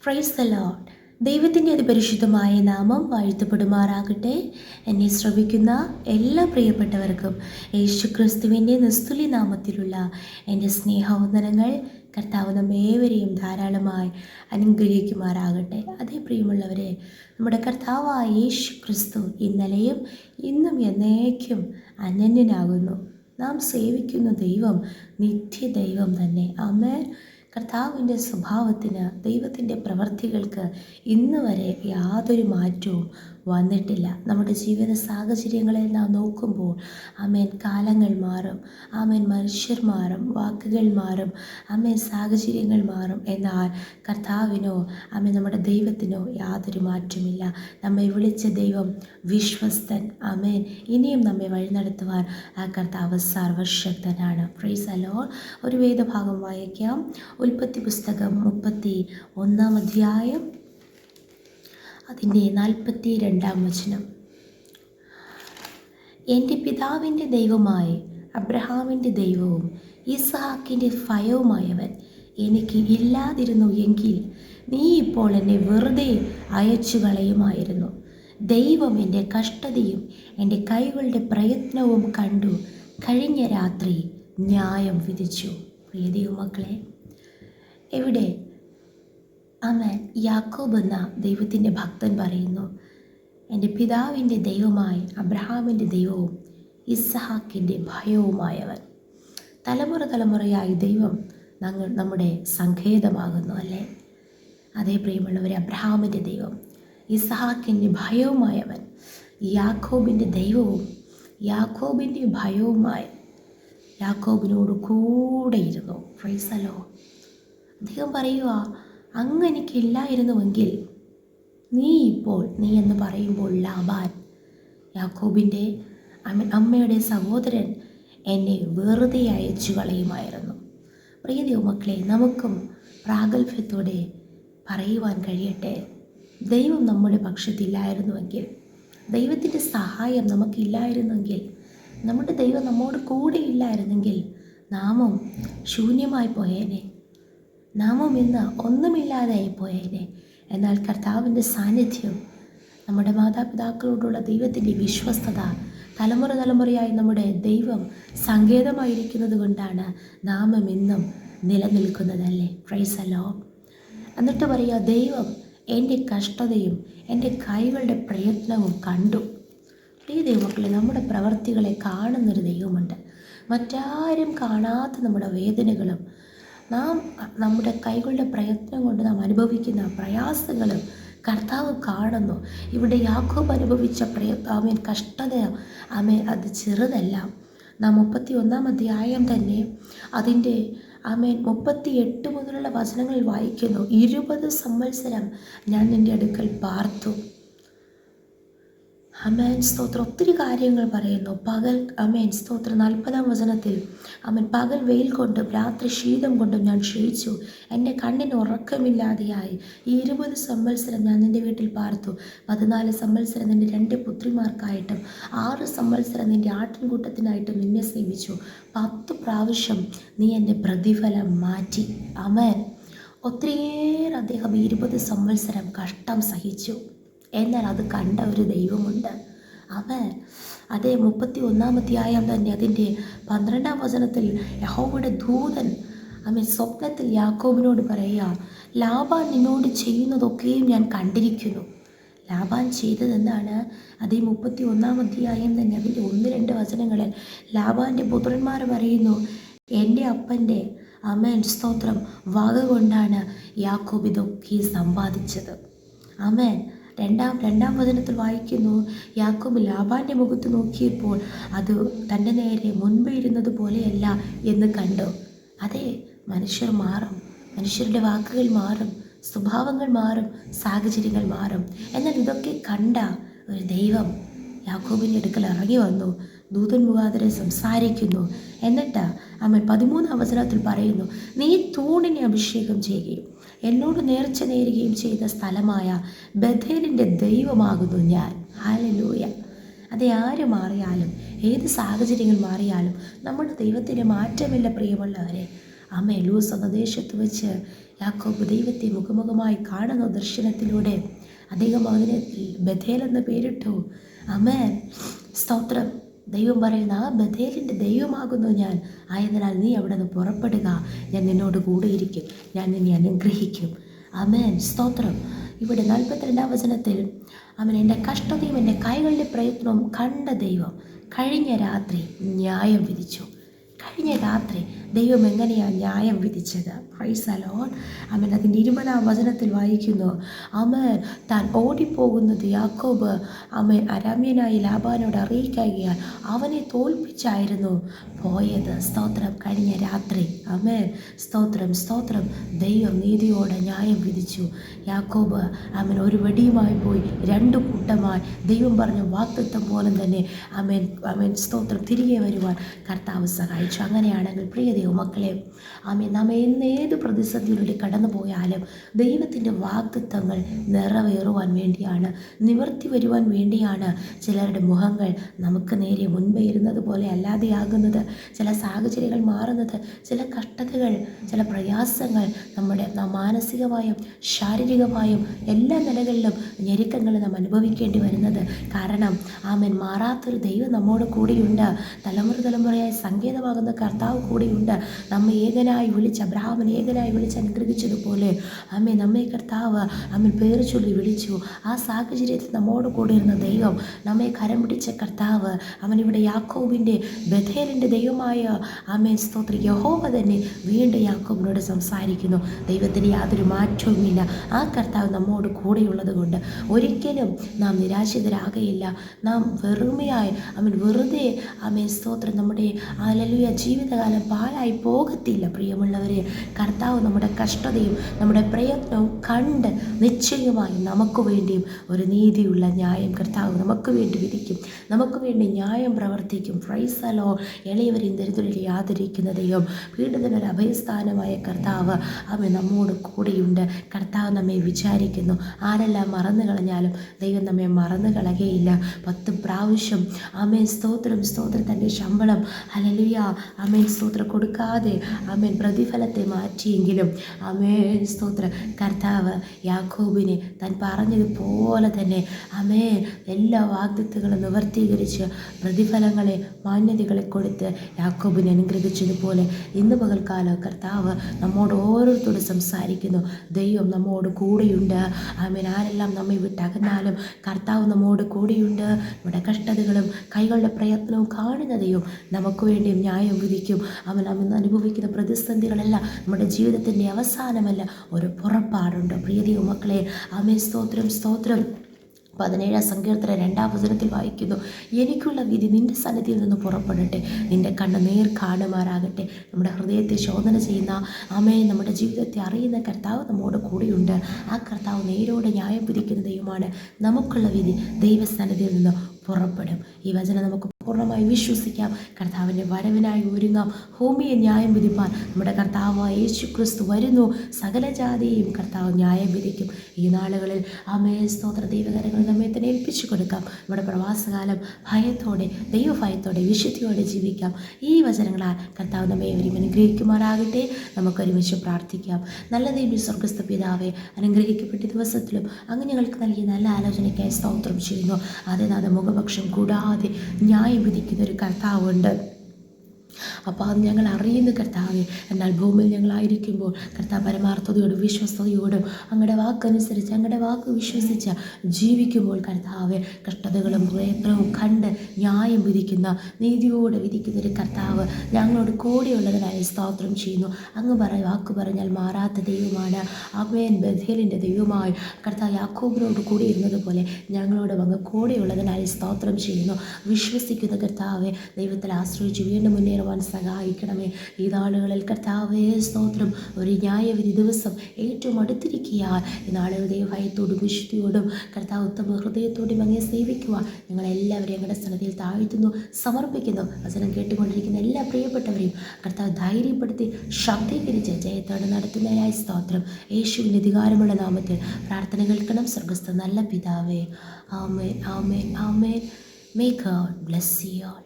Praise the Lord. ദൈവത്തിൻ്റെ അതിപരിശുദ്ധമായ നാമം വാഴ്ത്തപ്പെടുമാറാകട്ടെ. എന്നെ ശ്രവിക്കുന്ന എല്ലാ പ്രിയപ്പെട്ടവർക്കും യേശുക്രിസ്തുവിൻ്റെ നിസ്തുല്യ നാമത്തിലുള്ള എൻ്റെ സ്നേഹവന്ദനങ്ങൾ. കർത്താവ് നമ്മേവരെയും ധാരാളമായി അനുഗ്രഹിക്കുമാറാകട്ടെ. അതേ പ്രിയമുള്ളവരെ, നമ്മുടെ കർത്താവായ യേശു ക്രിസ്തു ഇന്നലെയും ഇന്നും എന്നേക്കും അനന്യനാകുന്നു. നാം സേവിക്കുന്ന ദൈവം നിത്യദൈവം തന്നെ. ആമേൻ. കർത്താവിൻ്റെ സ്വഭാവത്തിന്, ദൈവത്തിൻ്റെ പ്രവൃത്തികൾക്ക് ഇന്ന് വരെ യാതൊരു മാറ്റവും വന്നിട്ടില്ല. നമ്മുടെ ജീവിത സാഹചര്യങ്ങളെ നാം നോക്കുമ്പോൾ ആമേൻ, കാലങ്ങൾ മാറും, ആമേൻ, മനുഷ്യർ മാറും, വാക്കുകൾ മാറും, ആമേൻ, സാഹചര്യങ്ങൾ മാറും. എന്നാൽ കർത്താവിനോ, ആമേൻ, നമ്മുടെ ദൈവത്തിനോ യാതൊരു മാറ്റമില്ല. നമ്മെ വിളിച്ച ദൈവം വിശ്വസ്തൻ. ആമേൻ. ഇനിയും നമ്മെ വഴി നടത്തുവാൻ ആ കർത്താവ് സർവശക്തനാണ്. Price the Lord. ഒരു വേദഭാഗം വായിക്കാം. ഉൽപ്പത്തി പുസ്തകം 31-ാം അധ്യായം, അതിൻ്റെ 42-ാം വചനം. എൻ്റെ പിതാവിൻ്റെ ദൈവമായ അബ്രഹാമിൻ്റെ ദൈവവും ഇസ്ഹാക്കിൻ്റെ ഭയവുമായവൻ എനിക്ക് ഇല്ലാതിരുന്നു എങ്കിൽ നീ ഇപ്പോൾ എന്നെ വെറുതെ അയച്ചു കളയുമായിരുന്നു. ദൈവം എൻ്റെ കഷ്ടതയും എൻ്റെ കൈകളുടെ പ്രയത്നവും കണ്ടു കഴിഞ്ഞ രാത്രി ന്യായം വിധിച്ചു. പ്രിയ ദൈവമക്കളെ, എവിടെ ആമേൻ, യാക്കോബ് എന്ന ദൈവത്തിൻ്റെ ഭക്തൻ പറയുന്നു, എൻ്റെ പിതാവിൻ്റെ ദൈവമായി അബ്രഹാമിൻ്റെ ദൈവവും ഇസ്ഹാക്കിൻ്റെ ഭയവുമായവൻ. തലമുറ തലമുറയായി ദൈവം നമ്മുടെ സങ്കേതമാകുന്നു, അല്ലേ? അതേ പ്രിയമുള്ളവരെ, അബ്രഹാമിൻ്റെ ദൈവം, ഇസ്ഹാക്കിൻ്റെ ഭയവുമായവൻ, യാക്കോബിൻ്റെ ദൈവവും യാക്കോബിൻ്റെ ഭയവുമായി യാക്കോബിനോട് കൂടെയിരുന്നു. Praise the lord. അദ്ദേഹം പറയുക, അങ്ങ് എനിക്കില്ലായിരുന്നുവെങ്കിൽ നീ എന്ന് പറയുമ്പോൾ ലാബാൻ, യാക്കോബിൻ്റെ അമ്മയുടെ സഹോദരൻ, എന്നെ വെറുതെ അയച്ചു കളയുമായിരുന്നു. പ്രിയ ദൈവമക്കളെ, നമുക്കും പ്രാഗൽഭ്യത്തോടെ പറയുവാൻ കഴിയട്ടെ, ദൈവം നമ്മുടെ പക്ഷത്തില്ലായിരുന്നുവെങ്കിൽ, ദൈവത്തിൻ്റെ സഹായം നമുക്കില്ലായിരുന്നെങ്കിൽ, നമ്മുടെ ദൈവം നമ്മോട് കൂടെ ഇല്ലായിരുന്നെങ്കിൽ നാമും ശൂന്യമായി പോയേനെ, നാമും ഇന്ന് ഒന്നുമില്ലാതായി പോയേനെ. എന്നാൽ കർത്താവിൻ്റെ സാന്നിധ്യം, നമ്മുടെ മാതാപിതാക്കളോടുള്ള ദൈവത്തിൻ്റെ വിശ്വസ്തത, തലമുറ തലമുറയായി നമ്മുടെ ദൈവം സങ്കേതമായിരിക്കുന്നത് കൊണ്ടാണ് നാമും ഇന്നും നിലനിൽക്കുന്നതല്ലേ? Price the Lord. എന്നിട്ട് പറയുക, ദൈവം എൻ്റെ കഷ്ടതയും എൻ്റെ കൈകളുടെ പ്രയത്നവും കണ്ടു. ഈ ദൈവമക്കളെ, നമ്മുടെ പ്രവൃത്തികളെ കാണുന്നൊരു ദൈവമുണ്ട്. മറ്റാരും കാണാത്ത നമ്മുടെ വേദനകളും നമ്മുടെ കൈകളുടെ പ്രയത്നം കൊണ്ട് നാം അനുഭവിക്കുന്ന പ്രയാസങ്ങളും കർത്താവ് കാണുന്നു. ഇവിടെ യാക്കോബ് അനുഭവിച്ച ആമേൻ കഷ്ടത, ആമേൻ, അത് ചെറുതല്ല. നാം 31-ാം അധ്യായം തന്നെ അതിൻ്റെ ആമേൻ 38 മുതലുള്ള വചനങ്ങളിൽ വായിക്കുന്നു, 20 സംവത്സരം ഞാൻ നിൻ്റെ അടുക്കൽ പാർത്തു. അമേൻ, സ്തോത്രം. ഒത്തിരി കാര്യങ്ങൾ പറയുന്നു. പകൽ, അമേൻ, സ്തോത്രം, 40-ാം വചനത്തിൽ, അമേൻ, പകൽ വെയിൽ കൊണ്ടും രാത്രി ശീതം കൊണ്ടും ഞാൻ ക്ഷയിച്ചു, എൻ്റെ കണ്ണിന് ഉറക്കമില്ലാതെയായി. ഈ 20 സംവത്സരം ഞാൻ നിൻ്റെ വീട്ടിൽ പാർത്തു. 14 സംവത്സരം നിൻ്റെ 2 പുത്രിമാർക്കായിട്ടും 6 സംവത്സരം നിൻ്റെ ആട്ടിൻകൂട്ടത്തിനായിട്ടും നിന്നെ സേവിച്ചു. 10 പ്രാവശ്യം നീ എൻ്റെ പ്രതിഫലം മാറ്റി. അമേൻ. ഒത്തിരിയേറെ അദ്ദേഹം 20 സംവത്സരം കഷ്ടം സഹിച്ചു. എന്നാൽ അത് കണ്ട ഒരു ദൈവമുണ്ട്. അവൻ അതേ 31-ാം അധ്യായം തന്നെ അതിൻ്റെ 12-ാം വചനത്തിൽ യഹോവയുടെ ദൂതൻ സ്വപ്നത്തിൽ യാക്കോബിനോട് പറയുക, ലാബാൻ നിന്നോട് ചെയ്യുന്നതൊക്കെയും ഞാൻ കണ്ടിരിക്കുന്നു. ലാബാൻ ചെയ്തതെന്താണ്? അതേ 31-ാം അധ്യായം തന്നെ അതിൻ്റെ 1-2 വചനങ്ങളിൽ ലാബാൻ്റെ പുത്രന്മാർ പറയുന്നു, എൻ്റെ അപ്പൻ്റെ അമേൻ, സ്തോത്രം, വക കൊണ്ടാണ് യാക്കോബ് ഇതൊക്കെ സമ്പാദിച്ചത്. അമേൻ. രണ്ടാം വചനത്തിൽ വായിക്കുന്നു, യാക്കോബ് ലാബാൻ്റെ മുഖത്ത് നോക്കിയപ്പോൾ അത് തൻ്റെ നേരെ മുൻപ് ഇരുന്നത് പോലെയല്ല എന്ന് കണ്ടു. അതെ, മനുഷ്യർ മാറും, മനുഷ്യരുടെ വാക്കുകൾ മാറും, സ്വഭാവങ്ങൾ മാറും, സാഹചര്യങ്ങൾ മാറും. എന്നാൽ ഇതൊക്കെ കണ്ട ഒരു ദൈവം യാക്കോബിൻ്റെ അടുക്കൽ ഇറങ്ങി വന്നു, ദൂതൻ മുഖാന്തരം സംസാരിക്കുന്നു. എന്നിട്ട് അവൻ 13-ാം വചനത്തിൽ പറയുന്നു, നീ തൂണിനെ അഭിഷേകം ചെയ്യുകയും എന്നോട് നേർച്ച നേരുകയും ചെയ്ത സ്ഥലമായ ബഥേലിൻ്റെ ദൈവമാകുന്നു ഞാൻ. ഹല്ലേലൂയ. അത് ആര് മാറിയാലും, ഏത് സാഹചര്യങ്ങൾ മാറിയാലും നമ്മുടെ ദൈവത്തിന് മാറ്റമില്ല. പ്രിയമുള്ളവരെ, ലൂസ് എന്ന ദേശത്ത് വെച്ച് യാക്കോബ് ദൈവത്തെ മുഖമുഖമായി കാണുന്ന ദർശനത്തിലൂടെ അദ്ദേഹം അതിനെ ബഥേൽ എന്ന് പേരിട്ടു. ആമേൻ, സ്തോത്രം. ദൈവം പറയുന്ന ആ ബഥേലിൻ്റെ ദൈവമാകുന്നു ഞാൻ, ആയതിനാൽ നീ അവിടെ നിന്ന് പുറപ്പെടുക, ഞാൻ നിന്നോട് കൂടെയിരിക്കും, ഞാൻ നിന്നെ അനുഗ്രഹിക്കും. ആമേൻ, സ്തോത്രം. ഇവിടെ 42-ാം വചനത്തിൽ അവൻ എൻ്റെ കഷ്ടതയും എൻ്റെ കൈകളുടെ പ്രയത്നവും കണ്ട ദൈവം കഴിഞ്ഞ രാത്രി ന്യായം വിധിച്ചു. കഴിഞ്ഞ രാത്രി ദൈവം എങ്ങനെയാണ് ന്യായം വിധിച്ചത്? Price the Lord. അവൻ അതിൻ്റെ 20-ാം വചനത്തിൽ വായിക്കുന്നു, അവൻ താൻ ഓടിപ്പോകുന്നത് യാക്കോബ് അരാമ്യനായി ലാബാനോട് അറിയിക്കുകയാൽ അവനെ തോൽപ്പിച്ചായിരുന്നു പോയത്. സ്തോത്രം. കഴിഞ്ഞ രാത്രി ആമേൻ, സ്തോത്രം, സ്തോത്രം. ദൈവം നീതിയോടെ ന്യായം വിധിച്ചു. യാക്കോബ് ഒരു വെടിയുമായി പോയി 2 കൂട്ടമായി ദൈവം പറഞ്ഞ വാഗ്ദത്തം പോലെ തന്നെ സ്തോത്രം തിരികെ വരുവാൻ കർത്താവ് സഹായിച്ചു. അങ്ങനെയാണെങ്കിൽ പ്രിയ ദൈവമക്കളെ, നാം ഏത് പ്രതിസന്ധിയിലൂടെ കടന്നു പോയാലും ദൈവത്തിൻ്റെ വാഗ്ദത്തങ്ങൾ നിറവേറുവാൻ വേണ്ടിയാണ്, നിവർത്തി വരുവാൻ വേണ്ടിയാണ് ചിലരുടെ മുഖങ്ങൾ നമുക്ക് നേരെ മുൻപേ ഇരുന്നത് പോലെ അല്ലാതെയാകുന്നത്. ചില സാഹചര്യങ്ങൾ മാറുന്നത്, ചില കഷ്ടതകൾ, ചില പ്രയാസങ്ങൾ നാം മാനസികമായും ശാരീരികമായും എല്ലാ നിലകളിലും ഞെരുക്കങ്ങൾ നാം അനുഭവിക്കേണ്ടി വരുന്നത്. കാരണം മാറാത്തൊരു ദൈവം നമ്മോട് കൂടിയുണ്ട്. തലമുറയായി സങ്കേതമാകുന്ന കർത്താവ് കൂടിയുണ്ട്. നമ്മെ ഏകനായി വിളിച്ച്, അബ്രഹാമിനെ ഏകനായി വിളിച്ച് അനുഗ്രഹിച്ചതുപോലെ നമ്മെ കർത്താവ് പേര് ചൊല്ലി വിളിച്ചു. ആ സാഹചര്യത്തിൽ നമ്മോട് കൂടിയിരുന്ന ദൈവം, നമ്മെ കരം പിടിച്ച കർത്താവ്, ഇവിടെ യാക്കോബിൻ്റെ ബഥേലിൻ്റെ ദൈവമായ സ്തോത്രം യഹോവ തന്നെ വീണ്ടും യാക്കോബിനോട് സംസാരിക്കുന്നു. ദൈവത്തിന് യാതൊരു മാറ്റവുമില്ല. ആ കർത്താവ് നമ്മോട് കൂടെയുള്ളത് കൊണ്ട് ഒരിക്കലും നാം നിരാശിതരാകയില്ല. നാം വെറുമയായി വെറുതെ സ്തോത്രം നമ്മുടെ ഹല്ലേലൂയ ജീവിതകാലം പാഴായി പോകത്തില്ല. പ്രിയമുള്ളവരെ, കർത്താവ് നമ്മുടെ കഷ്ടതയും നമ്മുടെ പ്രയത്നവും കണ്ട് നിശ്ചയമായി നമുക്ക് വേണ്ടിയും ഒരു നീതിയുള്ള ന്യായം കർത്താവ് നമുക്ക് വേണ്ടി വിധിക്കും, നമുക്ക് വേണ്ടി ന്യായം പ്രവർത്തിക്കും. Praise the lord. എളിയവരെയും ദരിദ്രരെയും ആദരിക്കുന്ന ദൈവം, പീഡിതനൊരു അഭയസ്ഥാനമായ കർത്താവ് നമ്മോട് കൂടെയുണ്ട്. കർത്താവ് നമ്മെ വിചാരിക്കുന്നു. ആരെല്ലാം മറന്നു കളഞ്ഞാലും ദൈവം നമ്മെ മറന്നു കളയുകയില്ല. 10 പ്രാവശ്യം സ്തോത്രം, സ്തോത്രം തൻ്റെ ശമ്പളം ഹല്ലേലൂയ സ്തോത്രം കൊടുക്കാതെ പ്രതിഫലത്തെ മാറ്റിയെങ്കിലും സ്തോത്രം കർത്താവ് യാക്കോബിനെ താൻ പറഞ്ഞതുപോലെ തന്നെ എല്ലാ വാഗ്ദത്തങ്ങളും നിവർത്തീകരിച്ച് പ്രതിഫലങ്ങളെ മാന്യതകളെ കൊടുത്ത് യാക്കോബിനെ അനുഗ്രഹിച്ചതുപോലെ ഇന്ന് പകൽക്കാലം കർത്താവ് നമ്മോട് ഓരോരുത്തരോട് സംസാരിക്കുന്നു. ദൈവം നമ്മോട് കൂടെയുണ്ട്. ആരെല്ലാം നമ്മെ വിട്ടകന്നാലും കർത്താവ് നമ്മോട് കൂടെയുണ്ട്. നമ്മുടെ കഷ്ടതകളും കൈകളുടെ പ്രയത്നവും കാണുന്ന ദൈവം നമുക്ക് വേണ്ടിയും ന്യായം വിധിക്കും. അവൻ അനുഭവിക്കുന്ന പ്രതിസന്ധികളെല്ലാം നമ്മുടെ ജീവിതത്തിൻ്റെ അവസാനമല്ല, ഒരു പുറപ്പാടുണ്ട്. പ്രിയ ദൈവമക്കളെ, സ്തോത്രം, സ്തോത്രം. 17-ാം സങ്കീർത്തനം 2-ാം വചനത്തിൽ വായിക്കുന്നു, എനിക്കുള്ള വിധി നിൻ്റെ സന്നിധിയിൽ നിന്ന് പുറപ്പെടട്ടെ, നിൻ്റെ കണ്ണ് നേർ കാണുമാറാകട്ടെ. നമ്മുടെ ഹൃദയത്തെ ശോധന ചെയ്യുന്ന നമ്മുടെ ജീവിതത്തെ അറിയുന്ന കർത്താവ് നമ്മോട് കൂടെയുണ്ട്. ആ കർത്താവ് നേരോടെ ന്യായം വിധിക്കുന്ന ദൈവമാണ്. നമുക്കുള്ള വിധി ദൈവസന്നിധിയിൽ നിന്ന് പുറപ്പെടും. ഈ വചനം നമുക്ക് പൂർണ്ണമായി വിശ്വസിക്കാം. കർത്താവിൻ്റെ വരവിനായി ഒരുങ്ങാം. ഭൂമിയെ ന്യായം വിധിപ്പാൻ നമ്മുടെ കർത്താവായ യേശു ക്രിസ്തു വരുന്നു. സകല ജാതിയെയും കർത്താവ് ന്യായം വിധിക്കും. ഈ നാളുകളിൽ സ്തോത്ര ദൈവകരങ്ങൾ നമ്മെ തന്നെ ഏൽപ്പിച്ചു കൊടുക്കാം. നമ്മുടെ പ്രവാസകാലം ഭയത്തോടെ, ദൈവഭയത്തോടെ, വിശുദ്ധിയോടെ ജീവിക്കാം. ഈ വചനങ്ങളാൽ കർത്താവ് നമ്മെ ഏവരെയും അനുഗ്രഹിക്കുമാറാകട്ടെ. നമുക്കൊരുമിച്ച് പ്രാർത്ഥിക്കാം. നല്ല ദൈവം, സ്വർഗ്ഗസ്ഥ പിതാവേ, അനുഗ്രഹിക്കപ്പെട്ട ദിവസത്തിലും അങ്ങ് ഞങ്ങൾക്ക് നൽകിയ നല്ല ആലോചനയ്ക്കായി സ്തോത്രം ചെയ്യുന്നു. അതേനാഥ മുഖപക്ഷം കൂടാതെ ന്യായം വിധിക്കുന്ന ഒരു കർത്താവുണ്ട്. അപ്പോൾ അത് ഞങ്ങൾ അറിയുന്ന കർത്താവെ. എന്നാൽ ഭൂമിയിൽ ഞങ്ങളായിരിക്കുമ്പോൾ കർത്താവ് പരമാർത്ഥതയോടും വിശ്വസ്തയോടും അങ്ങയുടെ വാക്കനുസരിച്ച്, അങ്ങയുടെ വാക്ക് വിശ്വസിച്ച് ജീവിക്കുമ്പോൾ കർത്താവെ, കഷ്ടതകളും പ്രയത്നവും കണ്ട് ന്യായം വിധിക്കുന്ന, നീതിയോടെ വിധിക്കുന്ന ഒരു കർത്താവ് ഞങ്ങളോട് കൂടെയുള്ളതിനായി സ്തോത്രം ചെയ്യുന്നു. അങ്ങ് വാക്ക് പറഞ്ഞാൽ മാറാത്ത ദൈവമാണ്. ബഥേലിൻ്റെ ദൈവമായി കർത്താവ് യാക്കോബിനോട് കൂടി ഇരുന്നതുപോലെ ഞങ്ങളോട് അങ്ങ് കൂടെയുള്ളതിനായി സ്തോത്രം ചെയ്യുന്നു. വിശ്വസിക്കുന്ന കർത്താവെ, ദൈവത്തിൽ ആശ്രയിച്ച് വീണ്ടും മുന്നേറുവാൻ സഹായിക്കണമേ. ഈ നാളുകളിൽ കർത്താവേ സ്തോത്രം, ഒരു ന്യായവിധി ദിവസം ഏറ്റവും അടുത്തിരിക്കുകയാൽ ഈ നാളുകൾ ദൈവഭയത്തോടും വിശുദ്ധിയോടും കർത്താവ് ഉത്തമ ഹൃദയത്തോടും അങ്ങേ സേവിക്കുവാൻ ഞങ്ങളെല്ലാവരെയും ഞങ്ങളുടെ സ്ഥലത്തിൽ താഴ്ത്തുന്നു, സമർപ്പിക്കുന്നു. വചനം കേട്ടുകൊണ്ടിരിക്കുന്ന എല്ലാ പ്രിയപ്പെട്ടവരെയും കർത്താവ് ധൈര്യപ്പെടുത്തി ശക്തീകരിച്ച് ജയത്തോടെ നടത്തുന്നതിനായി സ്തോത്രം. യേശുവിൻ്റെ അധികാരമുള്ള നാമത്തിൽ പ്രാർത്ഥന കേൾക്കണം സ്വർഗ്ഗസ്ഥ നല്ല പിതാവേ. ആമേൻ, ആമേൻ, ആമേൻ. May God bless you all.